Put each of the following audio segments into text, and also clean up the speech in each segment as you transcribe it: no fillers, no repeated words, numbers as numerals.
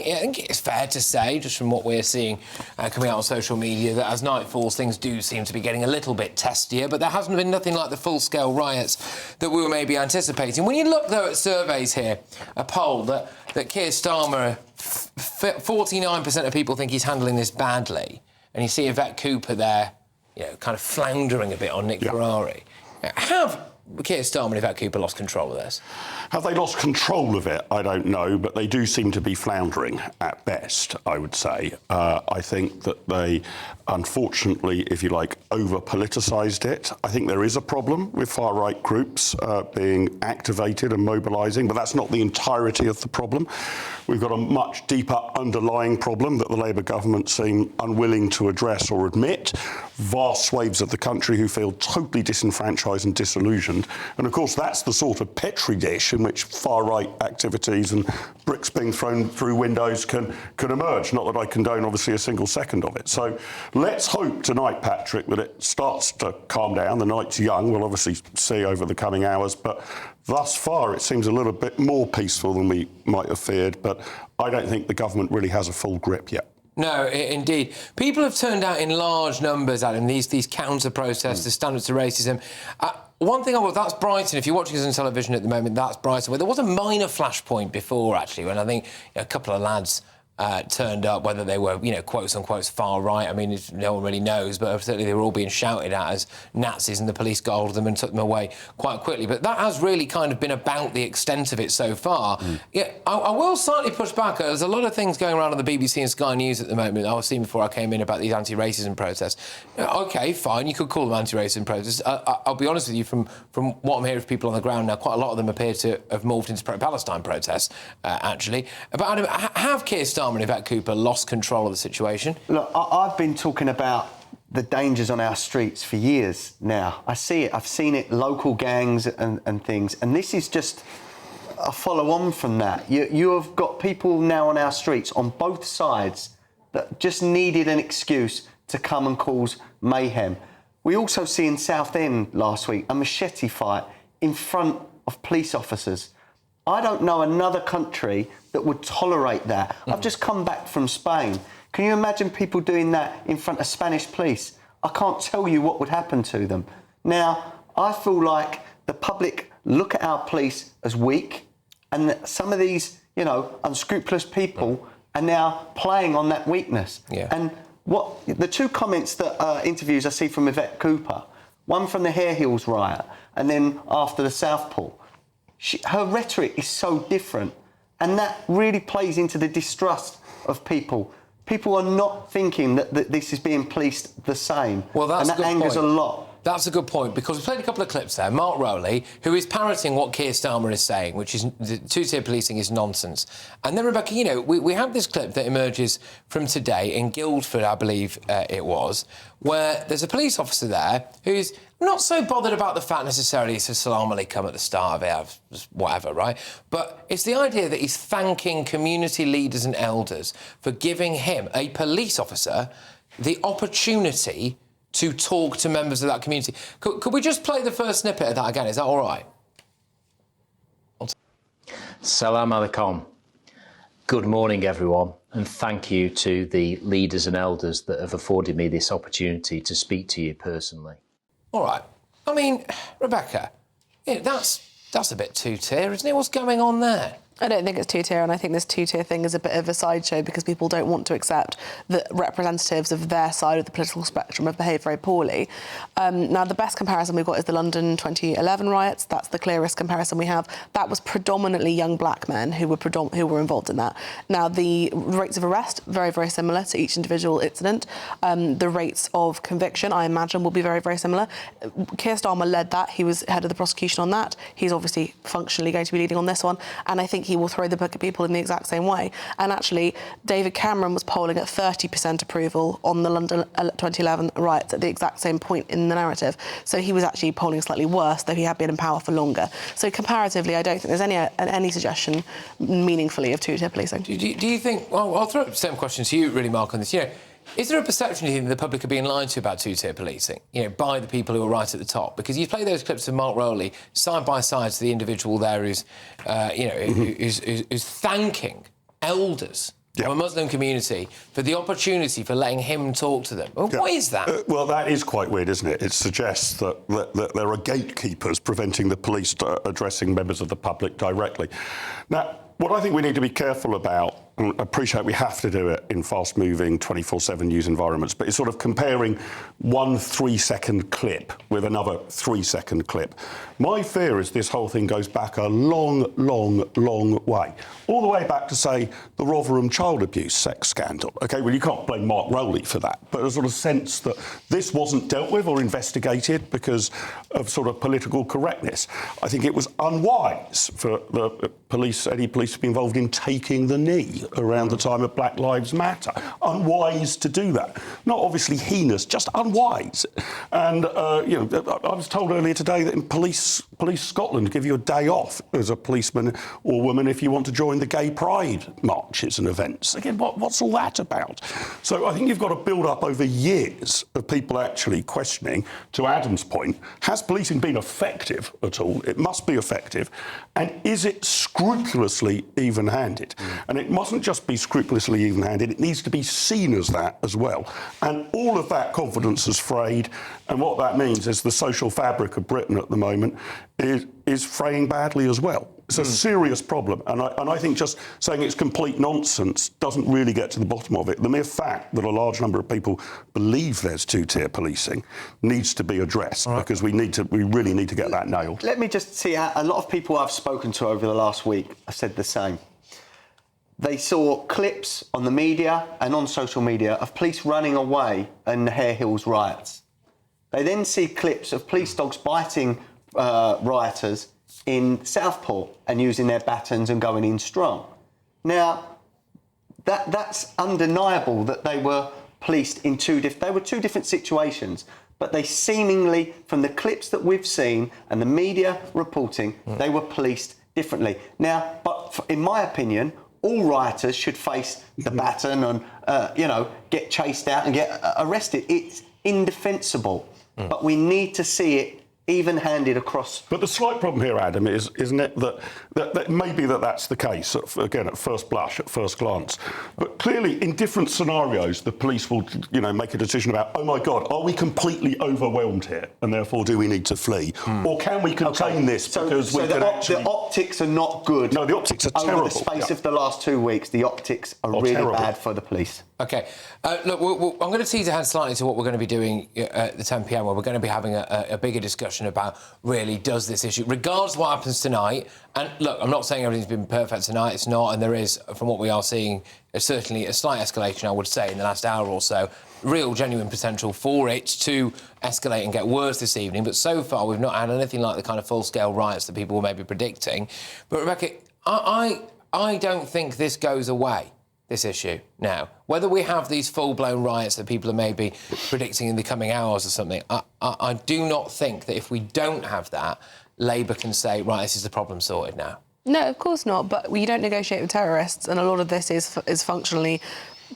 I think it's fair to say, just from what we're seeing coming out on social media, that as night falls, things do seem to be getting a little bit testier, but there hasn't been nothing like the full-scale riots that we were maybe anticipating. When you look, though, at surveys here, a poll that Keir Starmer, 49% of people think he's handling this badly, and you see Yvette Cooper there, kind of floundering a bit on Nick Ferrari. Have Keir Starmer and Yvette Cooper lost control of this? Have they lost control of it? I don't know, but they do seem to be floundering at best, I would say. I think that they, unfortunately, if you like, over-politicised it. I think there is a problem with far-right groups being activated and mobilising, but that's not the entirety of the problem. We've got a much deeper underlying problem that the Labour government seem unwilling to address or admit. Vast swathes of the country who feel totally disenfranchised and disillusioned. And, of course, that's the sort of petri dish in which far-right activities and bricks being thrown through windows can emerge. Not that I condone, obviously, a single second of it. So let's hope tonight, Patrick, that it starts to calm down. The night's young. We'll obviously see over the coming hours. But thus far, it seems a little bit more peaceful than we might have feared. But I don't think the government really has a full grip yet. No, indeed. People have turned out in large numbers, Adam, these counter-protests, the standards to racism. One thing that's Brighton. If you're watching us on television at the moment, that's Brighton. Where there was a minor flashpoint before, actually, when I think a couple of lads turned up, whether they were, quotes unquote far right. I mean, no one really knows, but certainly they were all being shouted at as Nazis, and the police got hold of them and took them away quite quickly. But that has really kind of been about the extent of it so far. Yeah, I will slightly push back. There's a lot of things going around on the BBC and Sky News at the moment. I was seeing before I came in about these anti-racism protests. OK, fine, you could call them anti-racism protests. I'll be honest with you, from what I'm hearing from people on the ground now, quite a lot of them appear to have morphed into pro-Palestine protests, actually. But Adam, have Keir Starmer and Yvette Cooper lost control of the situation? Look, I've been talking about the dangers on our streets for years now. I see it. I've seen it, local gangs and things. And this is just a follow-on from that. You have got people now on our streets on both sides that just needed an excuse to come and cause mayhem. We also see in Southend last week a machete fight in front of police officers. I don't know another country that would tolerate that. I've just come back from Spain. Can you imagine people doing that in front of Spanish police? I can't tell you what would happen to them. Now, I feel like the public look at our police as weak, and that some of these, unscrupulous people are now playing on that weakness. Yeah. And what the two comments that interviews I see from Yvette Cooper, one from the Hare Hills riot, and then after the Southport, her rhetoric is so different, and that really plays into the distrust of people. People are not thinking that this is being policed the same. Well, that's and that angers a lot. That's a good point, because we played a couple of clips there. Mark Rowley, who is parroting what Keir Starmer is saying, which is the two-tier policing is nonsense. And then, Rebecca, we have this clip that emerges from today in Guildford, I believe it was, where there's a police officer there who's not so bothered about the fact necessarily it's a salam alaikum at the start of it, whatever, right? But it's the idea that he's thanking community leaders and elders for giving him, a police officer, the opportunity to talk to members of that community. Could we just play the first snippet of that again? Is that all right? Salam alaikum. Good morning, everyone, and thank you to the leaders and elders that have afforded me this opportunity to speak to you personally. All right. I mean, Rebecca, that's a bit two-tier, isn't it? What's going on there? I don't think it's two-tier, and I think this two-tier thing is a bit of a sideshow because people don't want to accept that representatives of their side of the political spectrum have behaved very poorly. Now, the best comparison we've got is the London 2011 riots. That's the clearest comparison we have. That was predominantly young black men who were involved in that. Now, the rates of arrest, very, very similar to each individual incident. The rates of conviction, I imagine, will be very, very similar. Keir Starmer led that. He was head of the prosecution on that. He's obviously functionally going to be leading on this one, and I think he will throw the book at people in the exact same way. And actually, David Cameron was polling at 30% approval on the London 2011 riots at the exact same point in the narrative. So he was actually polling slightly worse, though he had been in power for longer. So comparatively, I don't think there's any suggestion meaningfully of two-tier policing. Do you think... Well, I'll throw the same question to you, really, Mark, on this. Is there a perception, do you think, that the public are being lied to about two-tier policing, by the people who are right at the top? Because you play those clips of Mark Rowley side by side to the individual there who's, who's thanking elders from a Muslim community for the opportunity for letting him talk to them. Well, what is that? Well, that is quite weird, isn't it? It suggests that there are gatekeepers preventing the police addressing members of the public directly. Now, what I think we need to be careful about, and I appreciate we have to do it in fast-moving 24/7 news environments, but it's sort of comparing one 3-second clip with another 3-second clip. My fear is this whole thing goes back a long, long, long way. All the way back to, say, the Rotherham child abuse sex scandal. OK, well, you can't blame Mark Rowley for that, but a sort of sense that this wasn't dealt with or investigated because of sort of political correctness. I think it was unwise for the police, any police to be involved in taking the knee around the time of Black Lives Matter. Unwise to do that. Not obviously heinous, just unwise. And, you know, I was told earlier today that in Police Scotland give you a day off as a policeman or woman if you want to join the gay pride marches and events. Again, what's all that about? So I think you've got to build up over years of people actually questioning, to Adam's point, has policing been effective at all? It must be effective. And is it scrupulously even-handed? And it mustn't just be scrupulously even-handed, it needs to be seen as that as well. And all of that confidence is frayed, and what that means is the social fabric of Britain at the moment is fraying badly as well. It's a serious problem, and I think just saying it's complete nonsense doesn't really get to the bottom of it. The mere fact that a large number of people believe there's two-tier policing needs to be addressed, because we really need to get that nailed. Let me just see how a lot of people I've spoken to over the last week have said the same. They saw clips on the media and on social media of police running away in the Hare Hills riots. They then see clips of police dogs biting rioters in Southport and using their batons and going in strong. Now, that's undeniable that they were policed in two different situations, but they seemingly, from the clips that we've seen and the media reporting, they were policed differently. Now, but in my opinion, all rioters should face the baton and, get chased out and get arrested. It's indefensible, but we need to see it even-handed across. But the slight problem here, Adam, isn't it, that maybe that's the case, again, at first blush, at first glance. But clearly, in different scenarios, the police will, make a decision about, oh, my God, are we completely overwhelmed here, and therefore do we need to flee? Or can we contain this because we can actually... the optics are not good. No, the optics are terrible. Over the space of the last 2 weeks, the optics are really terrible. bad for the police. OK. Look, I'm going to tease ahead slightly to what we're going to be doing at the 10 p.m, where we're going to be having a bigger discussion about really does this issue, regardless of what happens tonight. And look, I'm not saying everything's been perfect tonight. It's not. And there is, from what we are seeing, certainly a slight escalation, I would say, in the last hour or so. Real, genuine potential for it to escalate and get worse this evening. But so far, we've not had anything like the kind of full-scale riots that people were maybe predicting. But, Rebecca, I don't think this goes away, this issue now. Whether we have these full-blown riots that people are maybe predicting in the coming hours or something, I do not think that if we don't have that, Labour can say, right, this is the problem sorted now. No, of course not. But you don't negotiate with terrorists, and a lot of this is functionally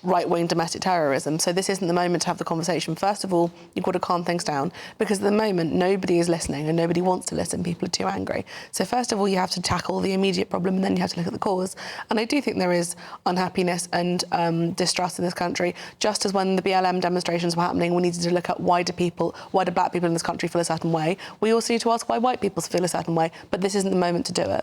right-wing domestic terrorism. So this isn't the moment to have the conversation. First of all, you've got to calm things down, because at the moment, nobody is listening and nobody wants to listen. People are too angry. So first of all, you have to tackle the immediate problem, and then you have to look at the cause. And I do think there is unhappiness and distrust in this country. Just as when the BLM demonstrations were happening, we needed to look at why do black people in this country feel a certain way. We also need to ask why white people feel a certain way, but this isn't the moment to do it.